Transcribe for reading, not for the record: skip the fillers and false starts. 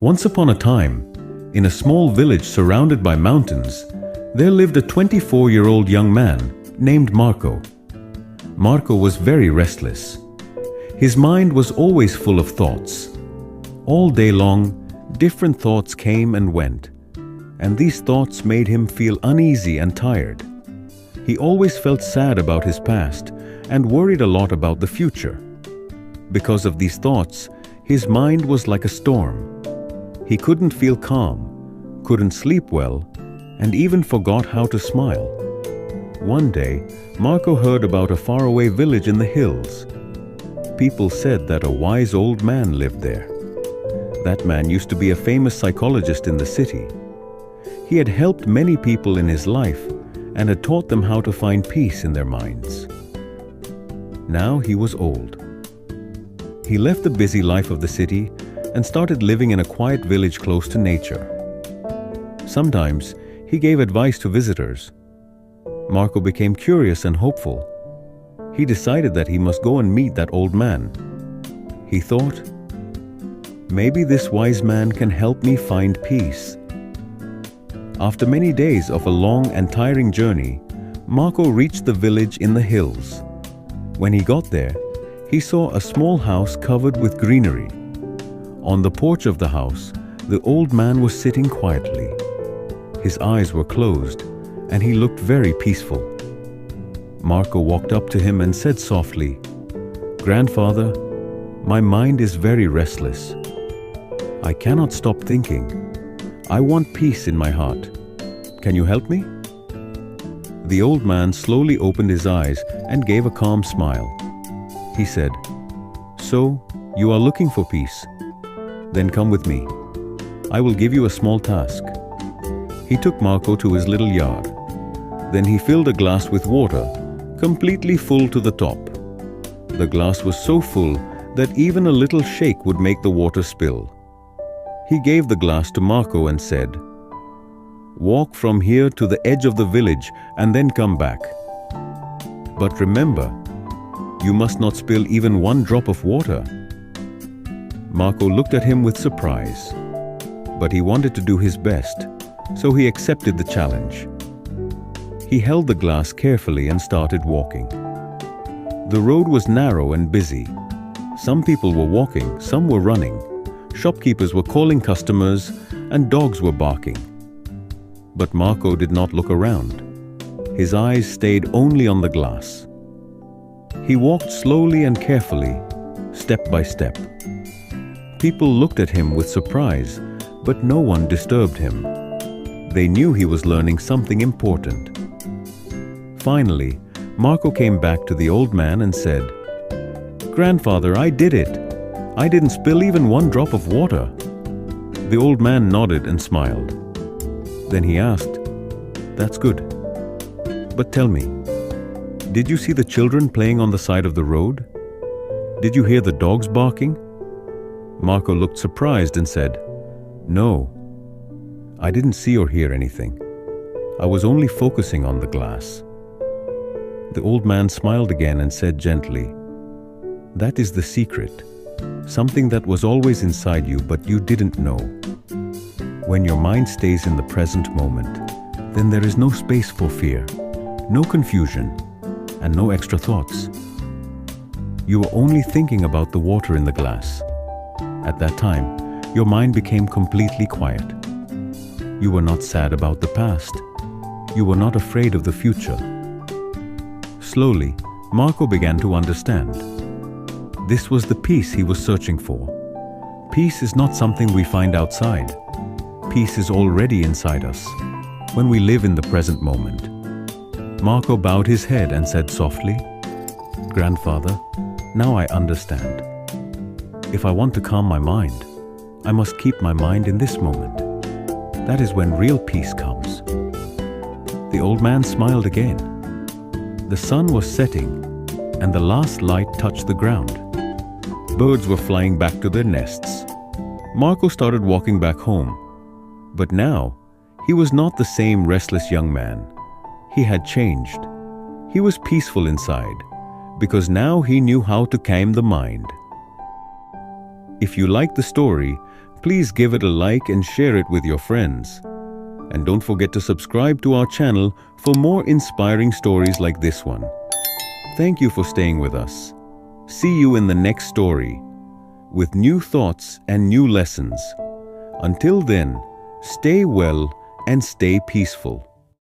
Once upon a time, in a small village surrounded by mountains, there lived a 24-year-old young man named Marco. Marco was very restless. His mind was always full of thoughts. All day long, different thoughts came and went, and these thoughts made him feel uneasy and tired. He always felt sad about his past and worried a lot about the future. Because of these thoughts, his mind was like a storm. He couldn't feel calm, couldn't sleep well, and even forgot how to smile. One day, Marco heard about a faraway village in the hills. People said that a wise old man lived there. That man used to be a famous psychologist in the city. He had helped many people in his life and had taught them how to find peace in their minds. Now he was old. He left the busy life of the city and started living in a quiet village close to nature. Sometimes he gave advice to visitors. Marco became curious and hopeful. He decided that he must go and meet that old man. He thought, maybe this wise man can help me find peace. After many days of a long and tiring journey, Marco reached the village in the hills. When he got there, he saw a small house covered with greenery. On the porch of the house, the old man was sitting quietly. His eyes were closed, and he looked very peaceful. Marco walked up to him and said softly, "Grandfather, my mind is very restless. I cannot stop thinking. I want peace in my heart. Can you help me?" The old man slowly opened his eyes and gave a calm smile. He said, "So, you are looking for peace? Then come with me. I will give you a small task." He took Marco to his little yard. Then he filled a glass with water, completely full to the top. The glass was so full that even a little shake would make the water spill. He gave the glass to Marco and said, "Walk from here to the edge of the village and then come back. But remember, you must not spill even one drop of water." Marco looked at him with surprise, but he wanted to do his best, so he accepted the challenge. He held the glass carefully and started walking. The road was narrow and busy. Some people were walking, some were running. Shopkeepers were calling customers, and dogs were barking. But Marco did not look around. His eyes stayed only on the glass. He walked slowly and carefully, step by step. People looked at him with surprise, but no one disturbed him. They knew he was learning something important. Finally, Marco came back to the old man and said, "Grandfather, I did it. I didn't spill even one drop of water." The old man nodded and smiled. Then he asked, "That's good. But tell me, did you see the children playing on the side of the road? Did you hear the dogs barking?" Marco looked surprised and said, "No, I didn't see or hear anything. I was only focusing on the glass." The old man smiled again and said gently, "That is the secret, something that was always inside you but you didn't know. When your mind stays in the present moment, then there is no space for fear, no confusion, and no extra thoughts. You are only thinking about the water in the glass. At that time, your mind became completely quiet. You were not sad about the past. You were not afraid of the future." Slowly, Marco began to understand. This was the peace he was searching for. Peace is not something we find outside. Peace is already inside us, when we live in the present moment. Marco bowed his head and said softly, "Grandfather, now I understand. If I want to calm my mind, I must keep my mind in this moment. That is when real peace comes." The old man smiled again. The sun was setting, and the last light touched the ground. Birds were flying back to their nests. Marco started walking back home. But now, he was not the same restless young man. He had changed. He was peaceful inside, because now he knew how to calm the mind. If you like the story, Please give it a like and share it with your friends. And don't forget to subscribe to our channel for more inspiring stories like this one. Thank you for staying with us. See you in the next story with new thoughts and new lessons. Until then, stay well and stay peaceful.